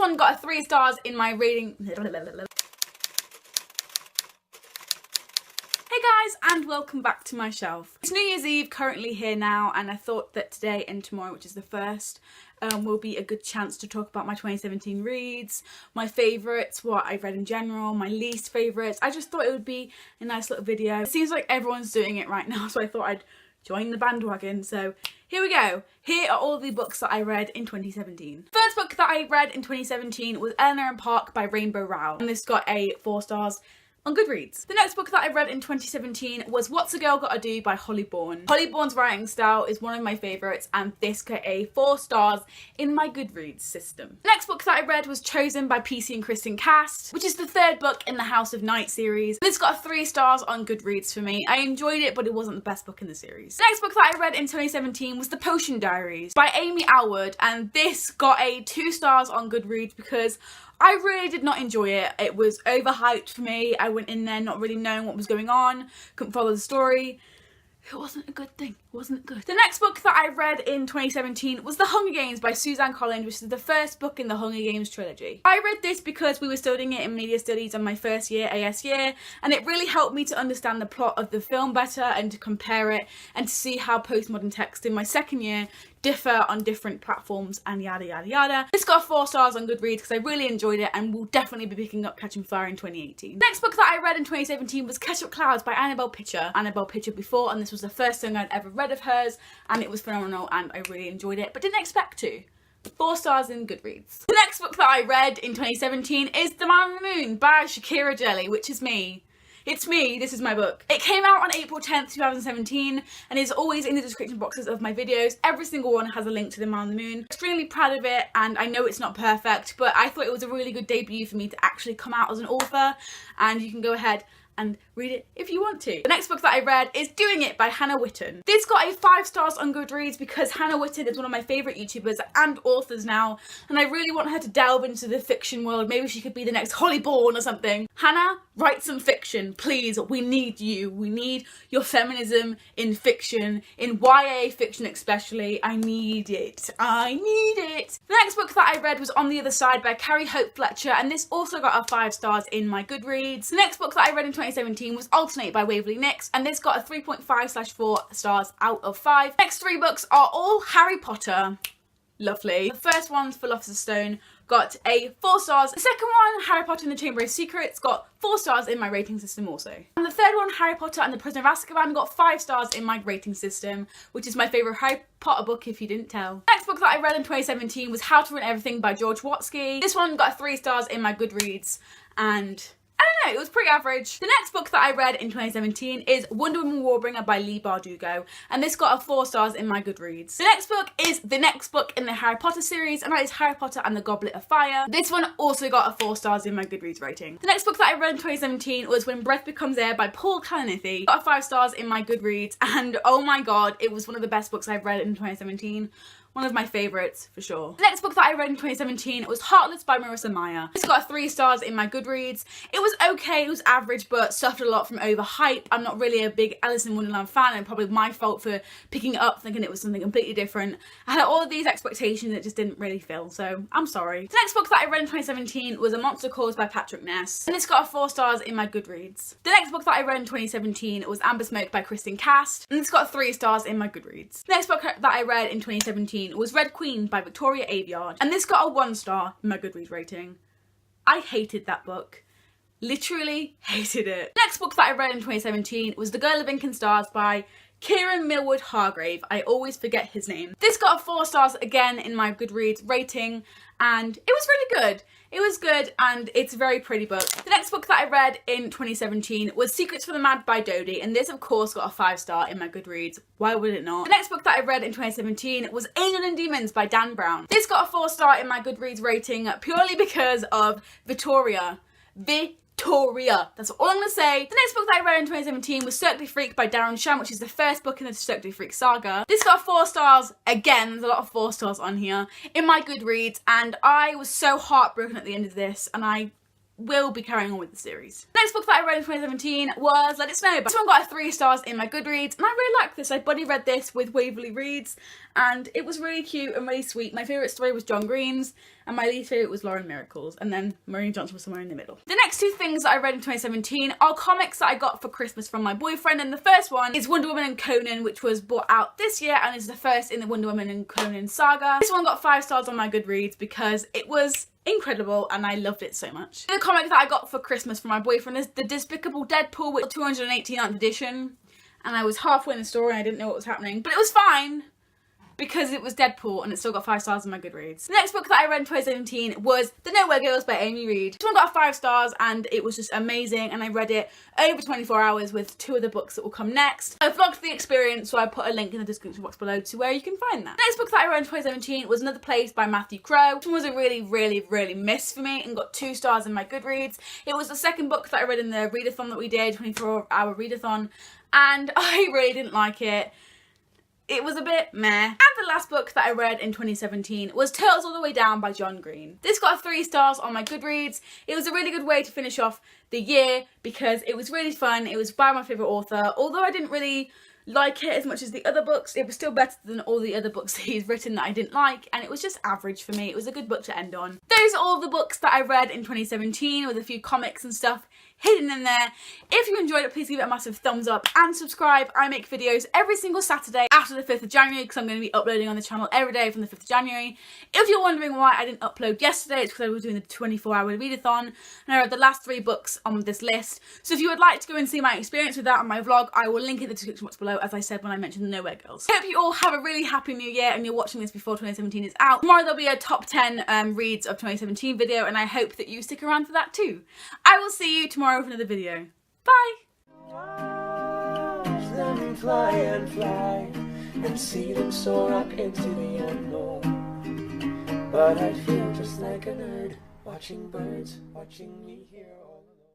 one got a 3 stars in my rating. Hey guys, and welcome back to my shelf. It's New Year's Eve, currently here now, and I thought that today and tomorrow, which is the 1st, will be a good chance to talk about my 2017 reads, my favourites, what I've read in general, my least favourites. I just thought it would be a nice little video. It seems like everyone's doing it right now, so I thought I'd join the bandwagon. So here we go. Here are all the books that I read in 2017. First book that I read in 2017 was Eleanor and Park by Rainbow Rowell, and this got a 4 stars on Goodreads. The next book that I read in 2017 was What's a Girl Gotta Do by Holly Bourne. Holly Bourne's writing style is one of my favourites, and this got a 4 stars in my Goodreads system. The next book that I read was Chosen by PC and Kristen Cast, which is the 3rd book in the House of Night series. This got a 3 stars on Goodreads for me. I enjoyed it, but it wasn't the best book in the series. The next book that I read in 2017 was The Potion Diaries by Amy Alwood, and this got a 2 stars on Goodreads because I really did not enjoy it. It was overhyped for me. I went in there not really knowing what was going on, couldn't follow the story. It wasn't a good thing. It wasn't good. The next book that I read in 2017 was The Hunger Games by Suzanne Collins, which is the 1st book in the Hunger Games trilogy. I read this because we were studying it in media studies on my first year, AS year, and it really helped me to understand the plot of the film better and to compare it and to see how postmodern texts in my 2nd year differ on different platforms and yada yada yada. This got 4 stars on Goodreads because I really enjoyed it and will definitely be picking up Catching Fire in 2018. Next book that I read in 2017 was Ketchup Clouds by Annabelle Pitcher. Annabelle Pitcher before, and this was the first thing I'd ever read of hers, and it was phenomenal and I really enjoyed it, but didn't expect to. 4 stars in Goodreads. The next book that I read in 2017 is The Man on the Moon by Shakira Jelly, which is me. It's me, this is my book. It came out on April 10th, 2017, and is always in the description boxes of my videos. Every single one has a link to The Man on the Moon. Extremely proud of it, and I know it's not perfect, but I thought it was a really good debut for me to actually come out as an author, and you can go ahead and read it if you want to. The next book that I read is Doing It by Hannah Witten. This got a 5 stars on Goodreads because Hannah Witten is one of my favourite YouTubers and authors now, and I really want her to delve into the fiction world. Maybe she could be the next Holly Bourne or something. Hannah, write some fiction, please. We need you. We need your feminism in fiction, in YA fiction especially. I need it. I need it. The next book that I read was On the Other Side by Carrie Hope Fletcher, and this also got a 5 stars in my Goodreads. The next book that I read in 2017 was Alternate by Waverly Nix, and this got a 3.5/4 stars out of 5. Next 3 books are all Harry Potter. Lovely. The first one's Philosopher's Stone, got a 4 stars. The second one, Harry Potter and the Chamber of Secrets, got 4 stars in my rating system also. And the third one, Harry Potter and the Prisoner of Azkaban, got 5 stars in my rating system, which is my favourite Harry Potter book if you didn't tell. The next book that I read in 2017 was How to Run Everything by George Watsky. This one got 3 stars in my Goodreads, and I don't know, it was pretty average. The next book that I read in 2017 is Wonder Woman Warbringer by Leigh Bardugo, and this got a 4 stars in my Goodreads. The next book is the next book in the Harry Potter series, and that is Harry Potter and the Goblet of Fire. This one also got a 4 stars in my Goodreads rating. The next book that I read in 2017 was When Breath Becomes Air by Paul Kalanithi. Got a 5 stars in my Goodreads, and oh my god, it was one of the best books I've read in 2017. One of my favourites, for sure. The next book that I read in 2017 was Heartless by Marissa Meyer. This got a 3 stars in my Goodreads. It was okay, it was average, but suffered a lot from overhype. I'm not really a big Alice in Wonderland fan, and probably my fault for picking it up thinking it was something completely different. I had all of these expectations that just didn't really fill, so I'm sorry. The next book that I read in 2017 was A Monster Calls by Patrick Ness, and this got a 4 stars in my Goodreads. The next book that I read in 2017 was Amber Smoke by Kristen Cast, and this got 3 stars in my Goodreads. The next book that I read in 2017 was Red Queen by Victoria Aveyard, and this got a 1 star in my Goodreads rating. I hated that book. Literally hated it. The next book that I read in 2017 was The Girl of Ink and Stars by Kieran Millwood Hargrave. I always forget his name. This got a 4 stars again in my Goodreads rating, and it was really good. It was good, and it's a very pretty book. The next book that I read in 2017 was Secrets for the Mad by Dodie, and this of course got a 5 star in my Goodreads. Why would it not? The next book that I read in 2017 was Angel and Demons by Dan Brown. This got a 4 star in my Goodreads rating purely because of Victoria. That's all I'm gonna say. The next book that I read in 2017 was Cirque du Freak by Darren Shan, which is the 1st book in the Cirque du Freak saga. This got 4 stars, again, there's a lot of 4 stars on here, in my Goodreads, and I was so heartbroken at the end of this, and I will be carrying on with the series. The next book that I read in 2017 was Let It Snow. This one got 3 stars in my Goodreads, and I really liked this. I buddy read this with Waverly Reads, and it was really cute and really sweet. My favourite story was John Green's, and my least favourite was Lauren Miracle's, and then Maureen Johnson was somewhere in the middle. The next 2 things that I read in 2017 are comics that I got for Christmas from my boyfriend, and the first one is Wonder Woman and Conan, which was brought out this year and is the first in the Wonder Woman and Conan saga. This one got 5 stars on my Goodreads because it was incredible and I loved it so much. The comic that I got for Christmas from my boyfriend is The Despicable Deadpool, with 289th edition, and I was halfway in the story and I didn't know what was happening, but it was fine because it was Deadpool and it still got 5 stars on my Goodreads. The next book that I read in 2017 was The Nowhere Girls by Amy Reed. This one got 5 stars and it was just amazing, and I read it over 24 hours with 2 other books that will come next. I vlogged the experience, so I put a link in the description box below to where you can find that. The next book that I read in 2017 was Another Place by Matthew Crowe. This one was a really miss for me and got 2 stars in my Goodreads. It was the second book that I read in the readathon that we did, 24-hour readathon, and I really didn't like it. It was a bit meh. And the last book that I read in 2017 was Turtles All the Way Down by John Green. This got 3 stars on my Goodreads. It was a really good way to finish off the year because it was really fun. It was by my favourite author. Although I didn't really like it as much as the other books, it was still better than all the other books that he's written that I didn't like, and it was just average for me. It was a good book to end on. Those are all the books that I read in 2017 with a few comics and stuff hidden in there. If you enjoyed it, please give it a massive thumbs up and subscribe. I make videos every single Saturday after the 5th of January because I'm going to be uploading on the channel every day from the 5th of January. If you're wondering why I didn't upload yesterday, it's because I was doing the 24-hour readathon and I read the last 3 books on this list. So if you would like to go and see my experience with that on my vlog, I will link it in the description box below, as I said when I mentioned the Nowhere Girls. I hope you all have a really happy new year and you're watching this before 2017 is out. Tomorrow there'll be a top 10 reads of 2017 video, and I hope that you stick around for that too. I will see you tomorrow with another video. Bye! Watch them fly and fly and see them soar up into the unknown. But I'd feel just like a nerd watching birds, watching me here all alone.